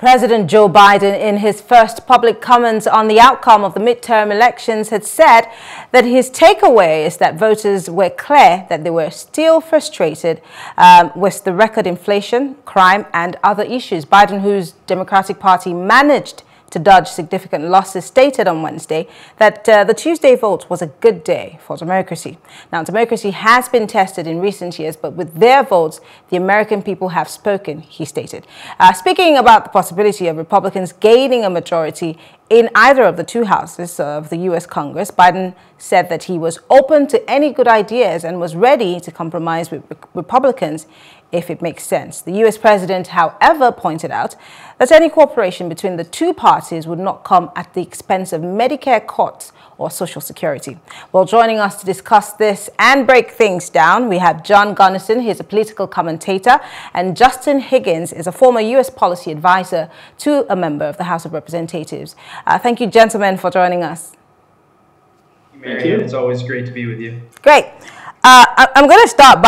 President Joe Biden, in his first public comments on the outcome of the midterm elections, had said that his takeaway is that voters were clear that they were still frustrated with the record inflation, crime, and other issues. Biden, whose Democratic Party managed to dodge significant losses, stated on Wednesday that the Tuesday vote was a good day for democracy. Now, democracy has been tested in recent years, but with their votes, the American people have spoken, he stated. Speaking about the possibility of Republicans gaining a majority in either of the two houses of the U.S. Congress, Biden said that he was open to any good ideas and was ready to compromise with Republicans if it makes sense. The U.S. president, however, pointed out that any cooperation between the two parties would not come at the expense of Medicare cuts or Social Security. Well, joining us to discuss this and break things down, we have John Gunnison. He's a political commentator, and Justin Higgins is a former U.S. policy advisor to a member of the House of Representatives. Thank you, gentlemen, for joining us. Thank you. It's always great to be with you. Great. I'm going to start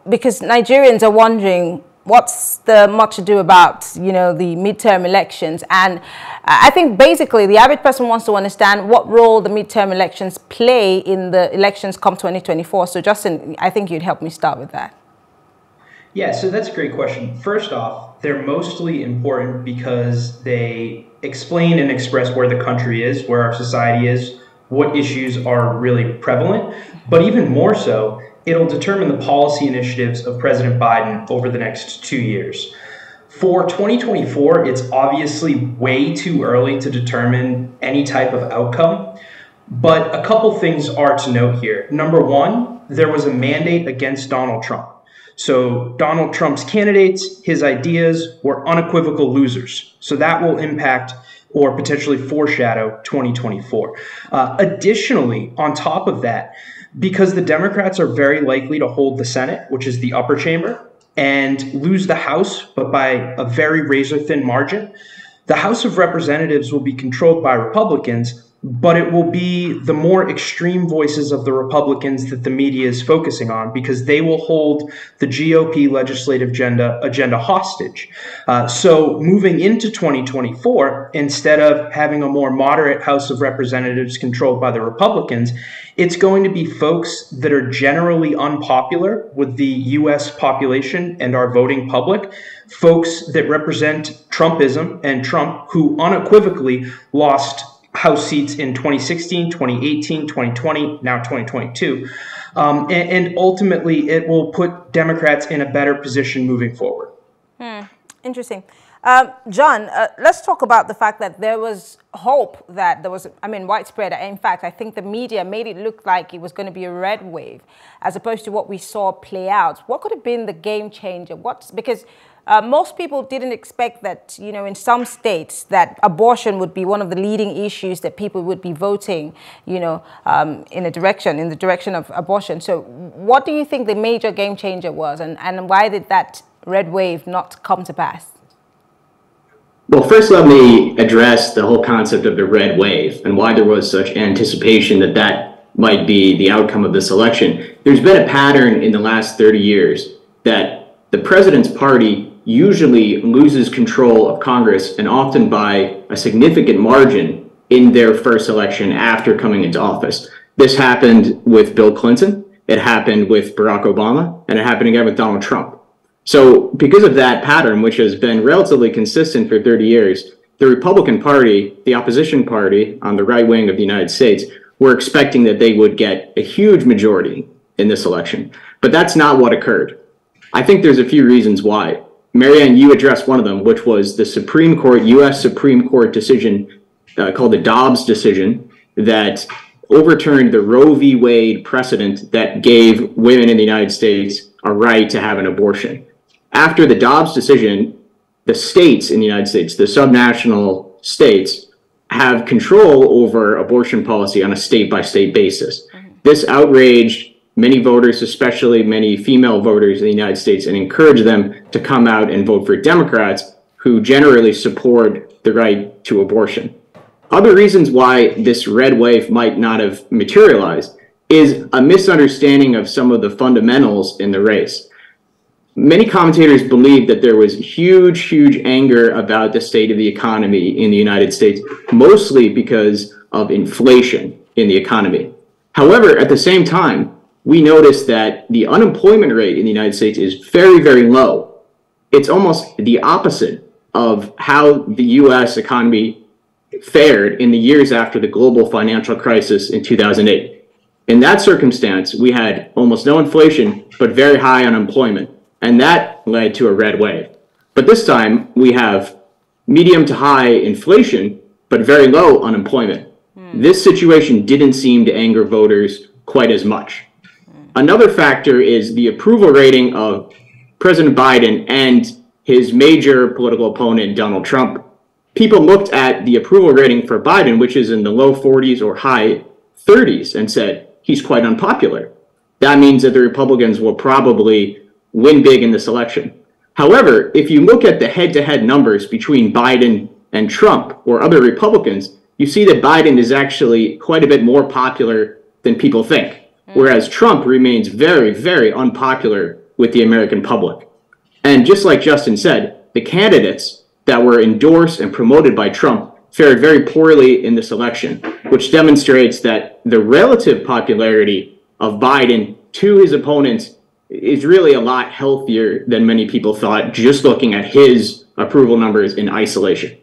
because Nigerians are wondering what's the much ado about, the midterm elections. And I think basically the average person wants to understand what role the midterm elections play in the elections come 2024. So Justin, I think you'd help me start with that. Yeah, so that's a great question. First off, they're mostly important because they explain and express where the country is, where our society is, what issues are really prevalent, but even more so, it'll determine the policy initiatives of President Biden over the next 2 years. For 2024, it's obviously way too early to determine any type of outcome, but a couple things are to note here. Number one, there was a mandate against Donald Trump. So Donald Trump's candidates, his ideas were unequivocal losers. So that will impact or potentially foreshadow 2024. Additionally, on top of that, because the Democrats are very likely to hold the Senate, which is the upper chamber, and lose the House, but by a very razor-thin margin, the House of Representatives will be controlled by Republicans, but it will be the more extreme voices of the Republicans that the media is focusing on because they will hold the GOP legislative agenda hostage. So moving into 2024, instead of having a more moderate House of Representatives controlled by the Republicans, it's going to be folks that are generally unpopular with the U.S. population and our voting public, folks that represent Trumpism and Trump, who unequivocally lost House seats in 2016, 2018, 2020, now 2022. And ultimately, it will put Democrats in a better position moving forward. Interesting. John, let's talk about the fact that there was hope that there was, widespread. In fact, I think the media made it look like it was going to be a red wave as opposed to what we saw play out. What could have been the game changer? Because most people didn't expect that, in some states that abortion would be one of the leading issues that people would be voting, in the direction of abortion. So what do you think the major game changer was, and why did that red wave not come to pass? Well, first let me address the whole concept of the red wave and why there was such anticipation that that might be the outcome of this election. There's been a pattern in the last 30 years that the president's party usually loses control of Congress, and often by a significant margin, in their first election after coming into office. This happened with Bill Clinton, it happened with Barack Obama, and it happened again with Donald Trump. So because of that pattern, which has been relatively consistent for 30 years, the Republican Party, the opposition party on the right wing of the United States, were expecting that they would get a huge majority in this election. But that's not what occurred. I think there's a few reasons why. Marianne, you addressed one of them, which was the Supreme Court, U.S. Supreme Court decision called the Dobbs decision that overturned the Roe v. Wade precedent that gave women in the United States a right to have an abortion. After the Dobbs decision, the states in the United States, the subnational states, have control over abortion policy on a state-by-state basis. This outraged many voters, especially many female voters in the United States, and encouraged them to come out and vote for Democrats who generally support the right to abortion. Other reasons why this red wave might not have materialized is a misunderstanding of some of the fundamentals in the race. many commentators believe that there was huge anger about the state of the economy in the United States, mostly because of inflation in the economy. However, at the same time, we notice that the unemployment rate in the United States is very low. It's almost the opposite of how the US economy fared in the years after the global financial crisis in 2008. In that circumstance, we had almost no inflation, but very high unemployment, and that led to a red wave. But this time, we have medium to high inflation, but very low unemployment. This situation didn't seem to anger voters quite as much. Another factor is the approval rating of President Biden and his major political opponent, Donald Trump. People looked at the approval rating for Biden, which is in the low 40s or high 30s, and said, he's quite unpopular. That means that the Republicans will probably win big in this election. However, if you look at the head-to-head numbers between Biden and Trump or other Republicans, you see that Biden is actually quite a bit more popular than people think, whereas Trump remains very unpopular with the American public. And just like Justin said, the candidates that were endorsed and promoted by Trump fared very poorly in this election, which demonstrates that the relative popularity of Biden to his opponents is really a lot healthier than many people thought, just looking at his approval numbers in isolation.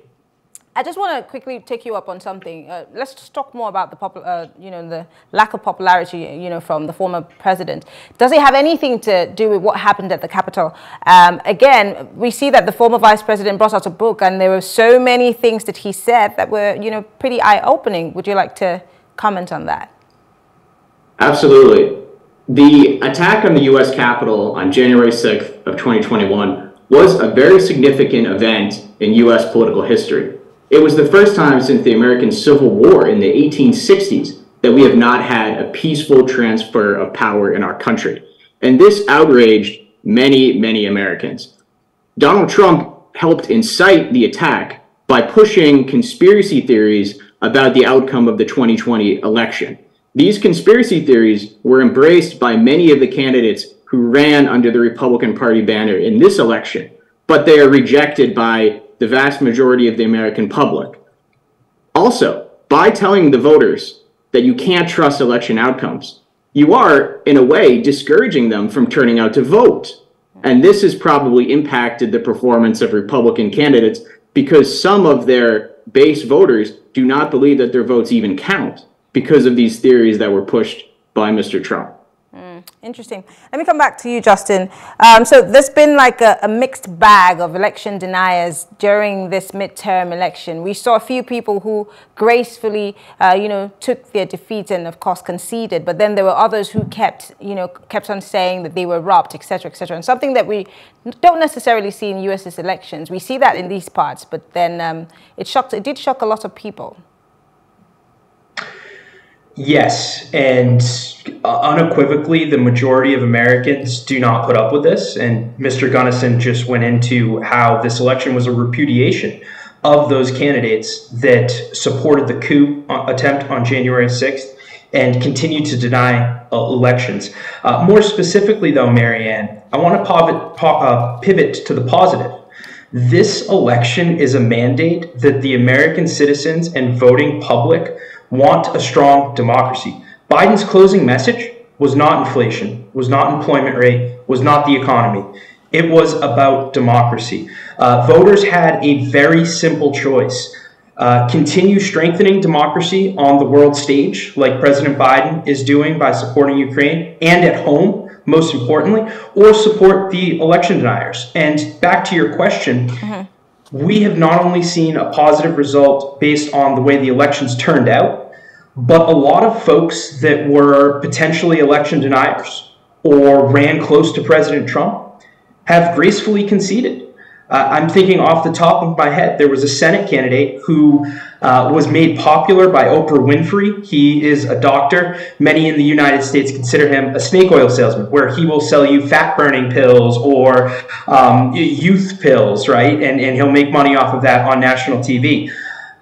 I just want to quickly take you up on something. Let's just talk more about the lack of popularity, from the former president. Does it have anything to do with what happened at the Capitol? Again, we see that the former vice president brought out a book, and there were so many things that he said that were, pretty eye-opening. Would you like to comment on that? Absolutely. The attack on the U.S. Capitol on January 6th of 2021 was a very significant event in U.S. political history. It was the first time since the American Civil War in the 1860s that we have not had a peaceful transfer of power in our country. And this outraged many Americans. Donald Trump helped incite the attack by pushing conspiracy theories about the outcome of the 2020 election. These conspiracy theories were embraced by many of the candidates who ran under the Republican Party banner in this election, but they are rejected by the vast majority of the American public. Also, by telling the voters that you can't trust election outcomes, you are, in a way, discouraging them from turning out to vote. And this has probably impacted the performance of Republican candidates because some of their base voters do not believe that their votes even count because of these theories that were pushed by Mr. Trump. Interesting. Let me come back to you, Justin. So there's been like a mixed bag of election deniers during this midterm election. We saw a few people who gracefully, took their defeat and, of course, conceded. But then there were others who kept on saying that they were robbed, etc., etc. And something that we don't necessarily see in U.S. elections. We see that in these parts, but then it did shock a lot of people. Yes, and unequivocally, the majority of Americans do not put up with this. And Mr. Gunnison just went into how this election was a repudiation of those candidates that supported the coup attempt on January 6th and continued to deny elections. More specifically, though, Marianne, I want to pivot to the positive. This election is a mandate that the American citizens and voting public want a strong democracy. Biden's closing message was not inflation, was not employment rate, was not the economy. It was about democracy. Voters had a very simple choice. Continue strengthening democracy on the world stage, like President Biden is doing by supporting Ukraine, and at home, most importantly, or support the election deniers. And back to your question, we have not only seen a positive result based on the way the elections turned out, but a lot of folks that were potentially election deniers or ran close to President Trump have gracefully conceded. I'm thinking off the top of my head, there was a Senate candidate who was made popular by Oprah Winfrey. He is a doctor. Many in the United States consider him a snake oil salesman, where he will sell you fat-burning pills or youth pills, right? And he'll make money off of that on national TV.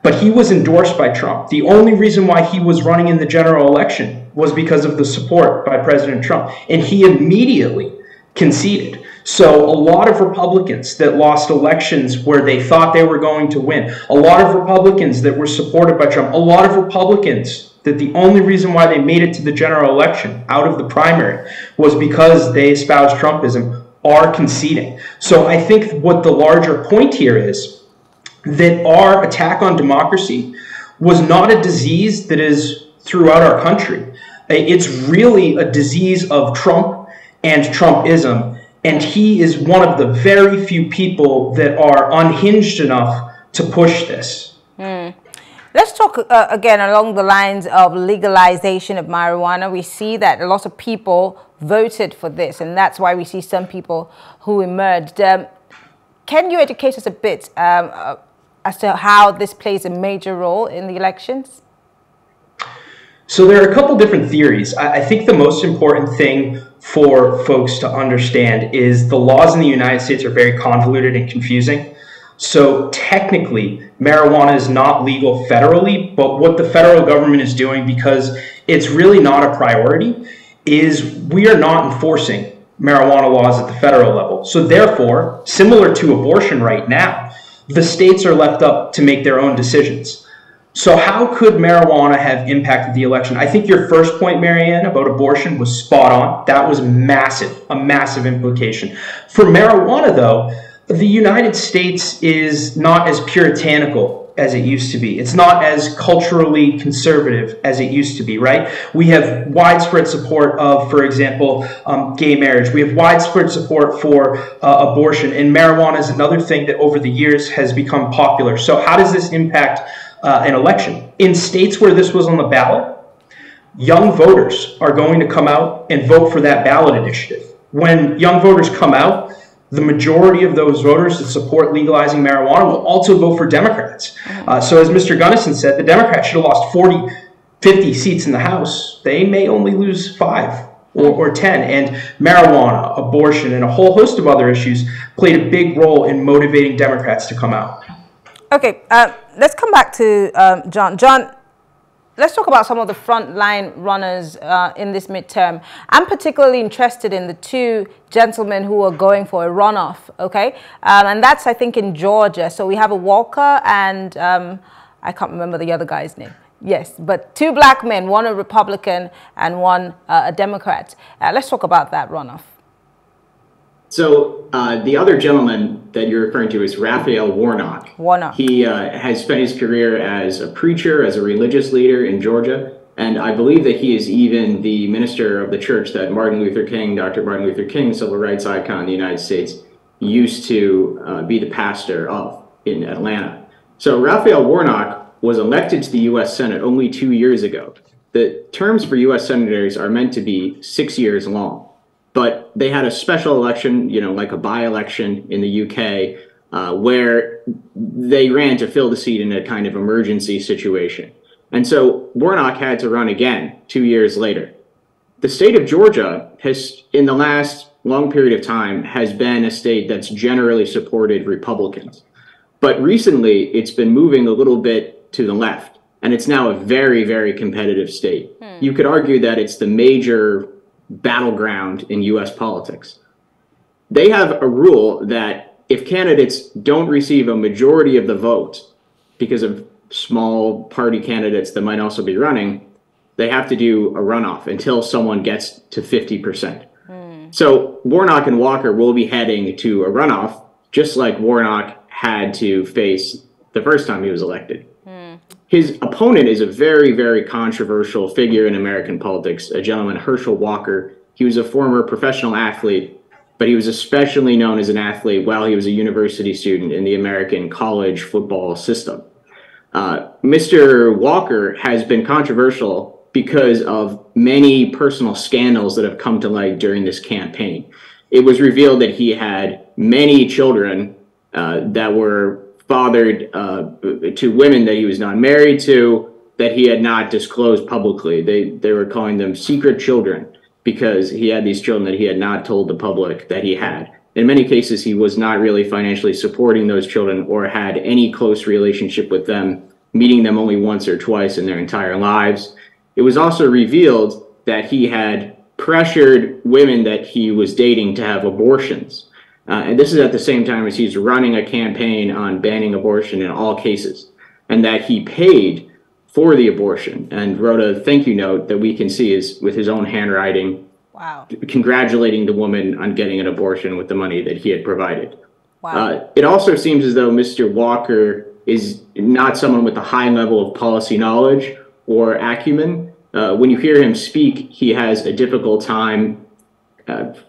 But he was endorsed by Trump. The only reason why he was running in the general election was because of the support by President Trump. And he immediately conceded. So a lot of Republicans that lost elections where they thought they were going to win, a lot of Republicans that were supported by Trump, a lot of Republicans that the only reason why they made it to the general election out of the primary was because they espoused Trumpism, are conceding. So I think what the larger point here is that our attack on democracy was not a disease that is throughout our country. It's really a disease of Trump and Trumpism. And he is one of the very few people that are unhinged enough to push this. Let's talk again along the lines of legalization of marijuana. We see that a lot of people voted for this, and that's why we see some people who emerged. Can you educate us a bit as to how this plays a major role in the elections? So there are a couple different theories. I think the most important thing for folks to understand is the laws in the United States are very convoluted and confusing. So technically, marijuana is not legal federally, but what the federal government is doing, because it's really not a priority, is we are not enforcing marijuana laws at the federal level. So therefore, similar to abortion right now, the states are left up to make their own decisions. So how could marijuana have impacted the election? I think your first point, Marianne, about abortion was spot on. That was massive, a massive implication. For marijuana, though, the United States is not as puritanical as it used to be. It's not as culturally conservative as it used to be, right? We have widespread support of, for example, gay marriage. We have widespread support for abortion, and marijuana is another thing that over the years has become popular. So how does this impact an election? In states where this was on the ballot, young voters are going to come out and vote for that ballot initiative. When young voters come out, the majority of those voters that support legalizing marijuana will also vote for Democrats. So as Mr. Gunnison said, the Democrats should have lost 40, 50 seats in the House. They may only lose 5 or 10. And marijuana, abortion, and a whole host of other issues played a big role in motivating Democrats to come out. Okay, let's come back to John. John, let's talk about some of the frontline runners in this midterm. I'm particularly interested in the 2 gentlemen who are going for a runoff, okay? And that's, I think, in Georgia. So we have a Walker and I can't remember the other guy's name. Yes, but 2 black men, one a Republican and one a Democrat. Let's talk about that runoff. So the other gentleman that you're referring to is Raphael Warnock. Warnock. He has spent his career as a preacher, as a religious leader in Georgia, and I believe that he is even the minister of the church that Martin Luther King, Dr. Martin Luther King, civil rights icon in the United States, used to be the pastor of in Atlanta. So Raphael Warnock was elected to the U.S. Senate only 2 years ago. The terms for U.S. senators are meant to be 6 years long. But they had a special election, you know, like a by-election in the UK, where they ran to fill the seat in a kind of emergency situation. And so Warnock had to run again 2 years later. The state of Georgia has, in the last long period of time, has been a state that's generally supported Republicans. But recently, it's been moving a little bit to the left, and it's now a very, very competitive state. You could argue that it's the major battleground in U.S. politics. They have a rule that if candidates don't receive a majority of the vote because of small party candidates that might also be running, they have to do a runoff until someone gets to 50%. So Warnock and Walker will be heading to a runoff, just like Warnock had to face the first time he was elected. His opponent is a very, very controversial figure in American politics, a gentleman, Herschel Walker. He was a former professional athlete, but he was especially known as an athlete while he was a university student in the American college football system. Mr. Walker has been controversial because of many personal scandals that have come to light during this campaign. It was revealed that he had many children that were fathered to women that he was not married to, that he had not disclosed publicly. They were calling them secret children because he had these children that he had not told the public that he had. In many cases, he was not really financially supporting those children or had any close relationship with them, meeting them only once or twice in their entire lives. It was also revealed that he had pressured women that he was dating to have abortions. And this is at the same time as he's running a campaign on banning abortion in all cases, and that he paid for the abortion and wrote a thank you note that we can see is with his own handwriting. Wow. Congratulating the woman on getting an abortion with the money that he had provided. Wow. It also seems as though Mr. Walker is not someone with a high level of policy knowledge or acumen. When you hear him speak, he has a difficult time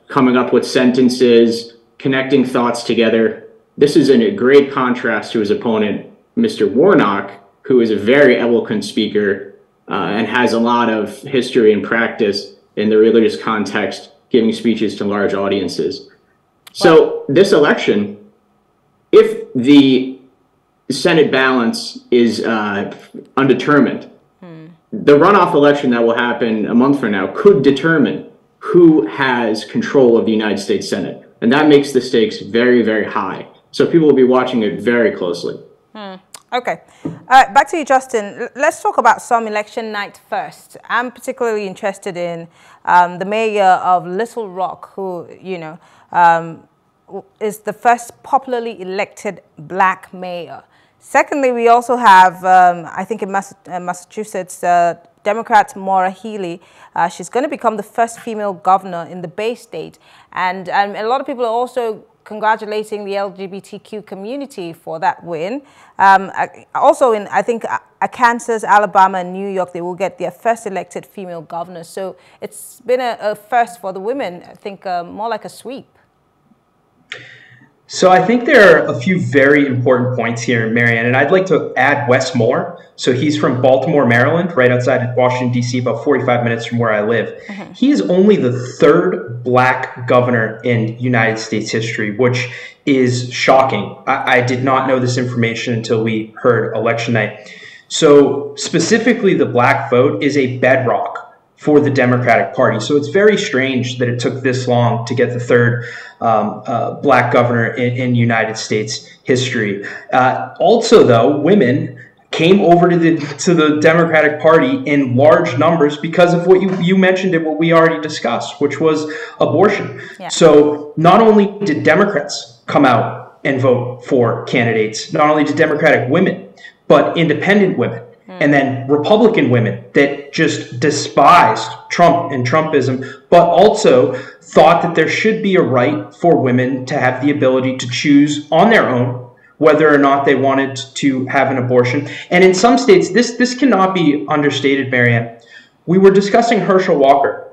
coming up with sentences, connecting thoughts together. This is in a great contrast to his opponent, Mr. Warnock, who is a very eloquent speaker and has a lot of history and practice in the religious context, giving speeches to large audiences. So this election, if the Senate balance is undetermined, the runoff election that will happen a month from now could determine who has control of the United States Senate. And that makes the stakes very, very high. So people will be watching it very closely. Okay. Back to you, Justin. Let's talk about some election night first. I'm particularly interested in the mayor of Little Rock, who, you know, is the first popularly elected black mayor. Secondly, we also have, I think in Massachusetts, Democrat Maura Healey. She's going to become the first female governor in the Bay State. And a lot of people are also congratulating the LGBTQ community for that win. Also in, I think, Kansas, Alabama, and New York, they will get their first elected female governor. So it's been a first for the women, I think more like a sweep. So I think there are a few very important points here, Marianne, and I'd like to add Wes Moore. So he's from Baltimore, Maryland, right outside of Washington, D.C., about 45 minutes from where I live. He is only the third black governor in United States history, which is shocking. I did not know this information until we heard election night. So specifically, the black vote is a bedrock for the Democratic Party. So it's very strange that it took this long to get the third black governor in United States history. Also, though, women came over to the Democratic Party in large numbers because of what you mentioned and what we already discussed, which was abortion. Yeah. So not only did Democrats come out and vote for candidates, not only did Democratic women, but independent women, and then Republican women that just despised Trump and Trumpism, but also thought that there should be a right for women to have the ability to choose on their own whether or not they wanted to have an abortion. And in some states, this cannot be understated, Marianne. We were discussing Herschel Walker.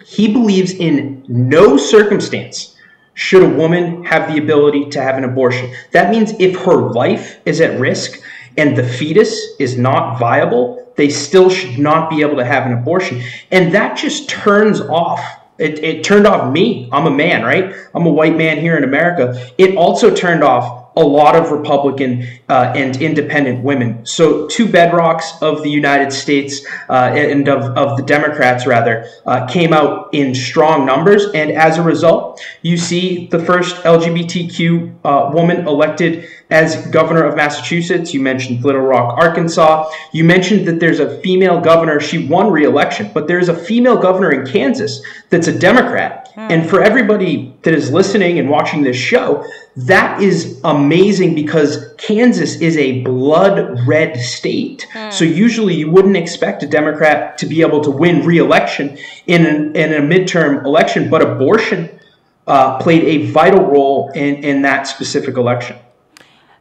He believes in no circumstance should a woman have the ability to have an abortion. That means if her life is at risk and the fetus is not viable, they still should not be able to have an abortion. And that just turns off. It turned off me. I'm a man, right? I'm a white man here in America. It also turned off a lot of Republican and independent women. So two bedrocks of the United States and of the Democrats, rather, came out in strong numbers. And as a result, you see the first LGBTQ woman elected as governor of Massachusetts. You mentioned Little Rock, Arkansas. You mentioned that there's a female governor. She won re-election, but there's a female governor in Kansas that's a Democrat. And for everybody that is listening and watching this show, that is amazing because Kansas is a blood red state. So usually you wouldn't expect a Democrat to be able to win re-election in a midterm election, but abortion played a vital role in that specific election.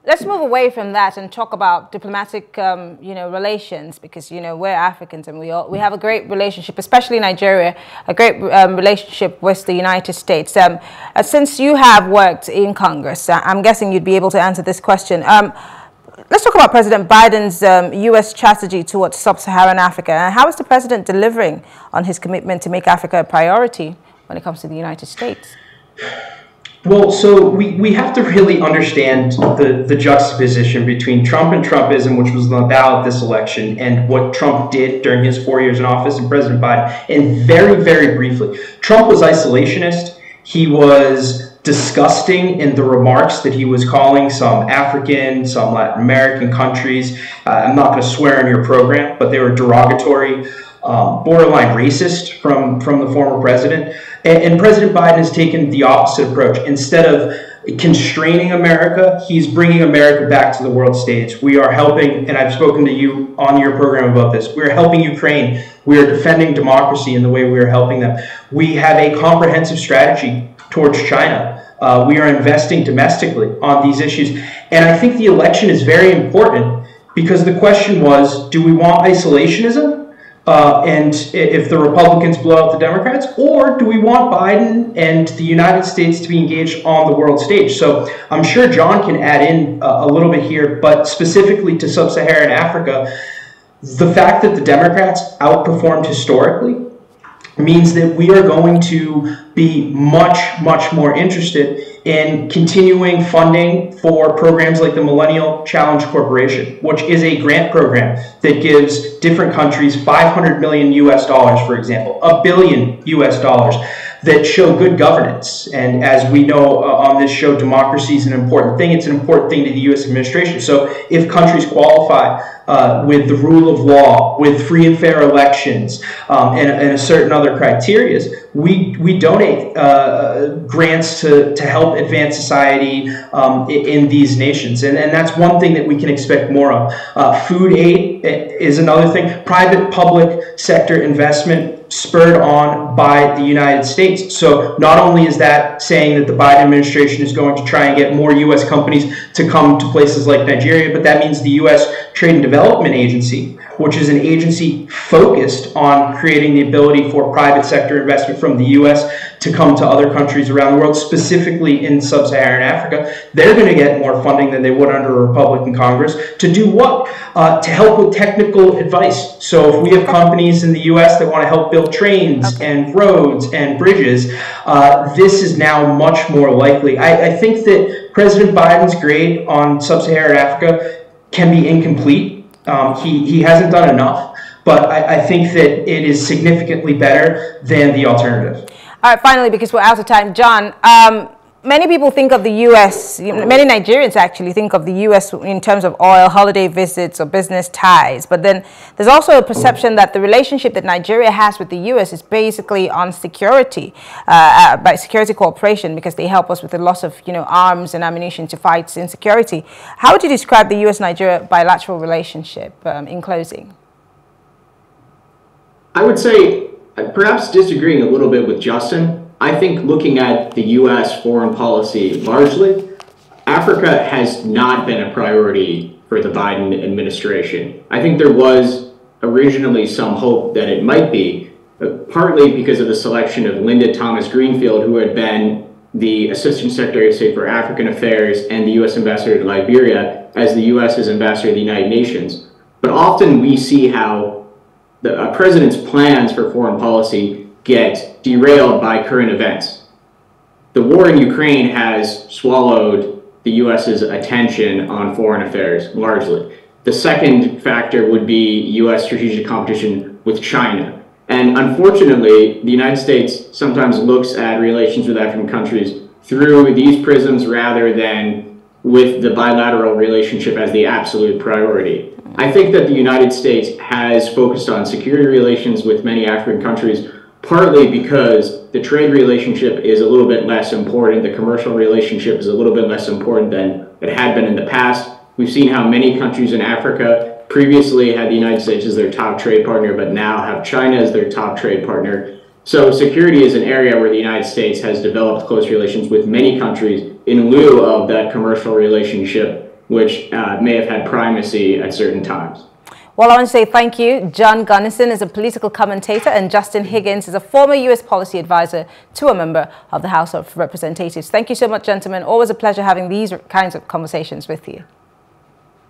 Let's move away from that and talk about diplomatic, relations, because, we're Africans and we have a great relationship, especially Nigeria, a great relationship with the United States. Since you have worked in Congress, I'm guessing you'd be able to answer this question. Let's talk about President Biden's U.S. strategy towards sub-Saharan Africa. And how is the president delivering on his commitment to make Africa a priority when it comes to the United States? Well, so we have to really understand the juxtaposition between Trump and Trumpism, which was on the ballot this election, and what Trump did during his 4 years in office, and President Biden. And very, very briefly, Trump was isolationist. He was disgusting in the remarks that he was calling some African, some Latin American countries. I'm not going to swear in your program, but they were derogatory, borderline racist from the former president. And President Biden has taken the opposite approach. Instead of constraining America, he's bringing America back to the world stage. We are helping, and I've spoken to you on your program about this, we are helping Ukraine. We are defending democracy in the way we are helping them. We have a comprehensive strategy towards China. We are investing domestically on these issues. And I think the election is very important because the question was, do we want isolationism? And if the Republicans blow out the Democrats, or do we want Biden and the United States to be engaged on the world stage? So I'm sure John can add in a little bit here, but specifically to sub-Saharan Africa, the fact that the Democrats outperformed historically means that we are going to be much, much more interested in continuing funding for programs like the Millennial Challenge Corporation, which is a grant program that gives different countries 500 million US dollars, for example, $1 billion US dollars, that show good governance. And as we know on this show, democracy is an important thing. It's an important thing to the US administration. So if countries qualify with the rule of law, with free and fair elections, and a certain other criteria, we donate grants to help advance society in these nations. And that's one thing that we can expect more of. Food aid is another thing. Private public sector investment spurred on by the United States. So not only is that saying that the Biden administration is going to try and get more U.S. companies to come to places like Nigeria, but that means the U.S. Trade and Development Agency, which is an agency focused on creating the ability for private sector investment from the U.S. to come to other countries around the world, specifically in sub-Saharan Africa. They're going to get more funding than they would under a Republican Congress to do what? To help with technical advice. So if we have companies in the U.S. that want to help build trains and roads and bridges, this is now much more likely. I think that President Biden's grade on sub-Saharan Africa can be incomplete. He hasn't done enough, but I think that it is significantly better than the alternative. All right, finally, because we're out of time, John, many people think of the U.S., many Nigerians actually think of the U.S. in terms of oil, holiday visits, or business ties. But then there's also a perception that the relationship that Nigeria has with the U.S. is basically on security, by security cooperation, because they help us with the loss of, arms and ammunition to fight insecurity. How would you describe the U.S.-Nigeria bilateral relationship in closing? I would say, perhaps disagreeing a little bit with Justin, I think looking at the U.S. foreign policy largely, Africa has not been a priority for the Biden administration. I think there was originally some hope that it might be, partly because of the selection of Linda Thomas Greenfield, who had been the Assistant Secretary of State for African Affairs and the U.S. Ambassador to Liberia as the U.S.'s Ambassador to the United Nations. But often we see how the president's plans for foreign policy get derailed by current events. The war in Ukraine has swallowed the U.S.'s attention on foreign affairs, largely. The second factor would be U.S. strategic competition with China. And unfortunately, the United States sometimes looks at relations with African countries through these prisms rather than with the bilateral relationship as the absolute priority. I think that the United States has focused on security relations with many African countries, partly because the trade relationship is a little bit less important, the commercial relationship is a little bit less important than it had been in the past. We've seen how many countries in Africa previously had the United States as their top trade partner, but now have China as their top trade partner. So security is an area where the United States has developed close relations with many countries in lieu of that commercial relationship, which may have had primacy at certain times. Well, I want to say thank you. John Gunnison is a political commentator, and Justin Higgins is a former U.S. policy advisor to a member of the House of Representatives. Thank you so much, gentlemen. Always a pleasure having these kinds of conversations with you.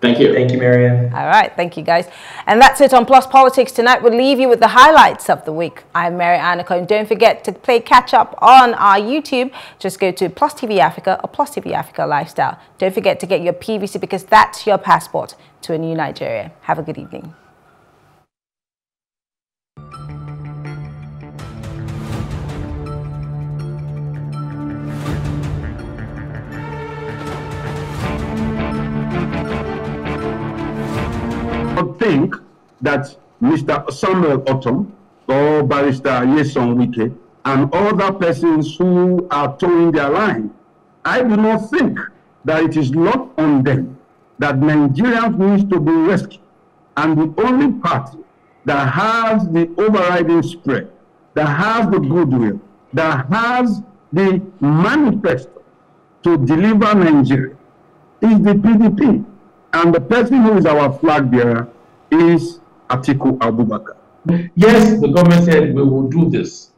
Thank you. Thank you, Marianne. All right. Thank you, guys. And that's it on Plus Politics tonight. We'll leave you with the highlights of the week. I'm Mary Annika, and don't forget to play catch up on our YouTube. Just go to PlusTvAfrica or PlusTvAfrica Lifestyle. Don't forget to get your PVC, because that's your passport to a new Nigeria. Have a good evening. I think that Mr. Samuel Otom or Barrister Yeson Wike and other persons who are towing their line. I do not think that it is not on them that Nigerians need to be rescued. And the only party that has the overriding spread, that has the goodwill, that has the manifesto to deliver Nigeria is the PDP. And the person who is our flag bearer is Atiku Abubakar. Yes, the government said we will do this,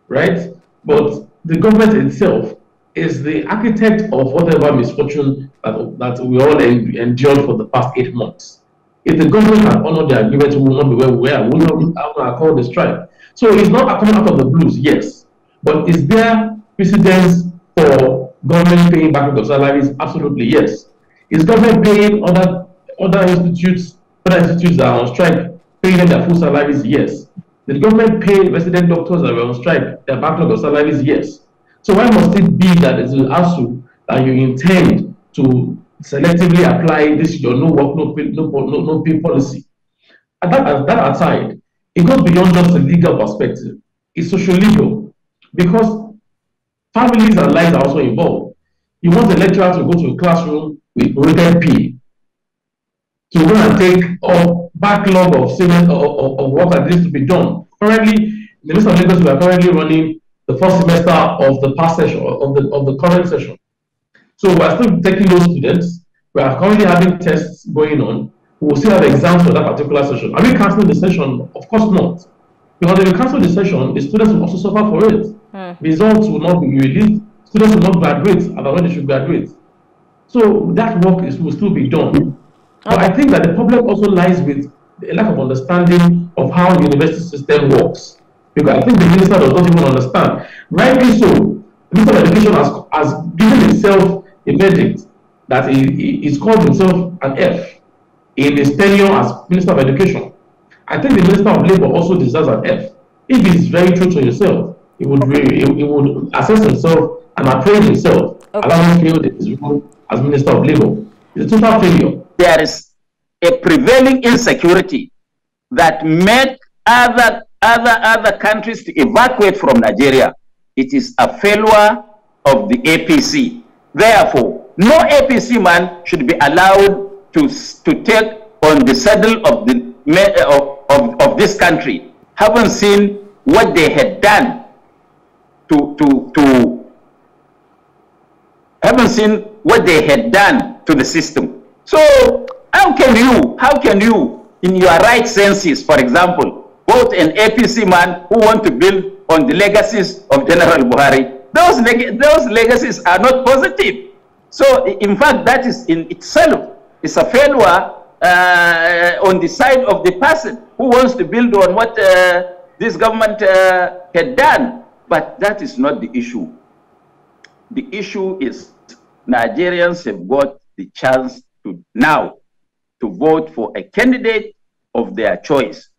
right? But the government itself is the architect of whatever misfortune that we all endured for the past 8 months. If the government had honored the agreement, we will not be where we are. We will not have called the strike. So it's not coming out of the blues, yes. But is there precedence for government paying back of salaries? Absolutely, yes. Is government paying other institutes that are on strike, paying them their full salaries? Yes. Did the government pay resident doctors that were on strike their backlog of salaries? Yes. So why must it be that it's an ASU that you intend to selectively apply this your no work, no pay policy? And that aside, it goes beyond just the legal perspective. It's social legal, because families and lives are also involved. You want the lecturer to go to a classroom with rated pay to go and take a backlog of work that needs to be done. Currently, the Minister of Lagos, we are currently running the first semester of the past session, of the current session. So we are still taking those students. We are currently having tests going on. We will still have exams for that particular session. Are we cancelling the session? Of course not. Because if we cancel the session, the students will also suffer for it. Results will not be released. Students will not graduate at the way they should graduate. So that work will still be done. But I think that the problem also lies with a lack of understanding of how the university system works. Because I think the minister does not even understand. Rightly so, the Minister of Education has given himself a verdict that he's called himself an F in his tenure as Minister of Education. I think the Minister of Labour also deserves an F. If he's very true to himself, he would assess himself and appraise himself, allow him to fail his role as Minister of Labour. It's a total failure. There is a prevailing insecurity that made other countries to evacuate from Nigeria. It is a failure of the APC. Therefore, no APC man should be allowed to take on the saddle of this country, having seen what they had done to the system. So how can you, in your right senses, for example, vote an APC man who want to build on the legacies of General Buhari? Those legacies are not positive. So in fact, that is in itself is a failure on the side of the person who wants to build on what this government had done. But that is not the issue. The issue is Nigerians have got the chance to now to vote for a candidate of their choice.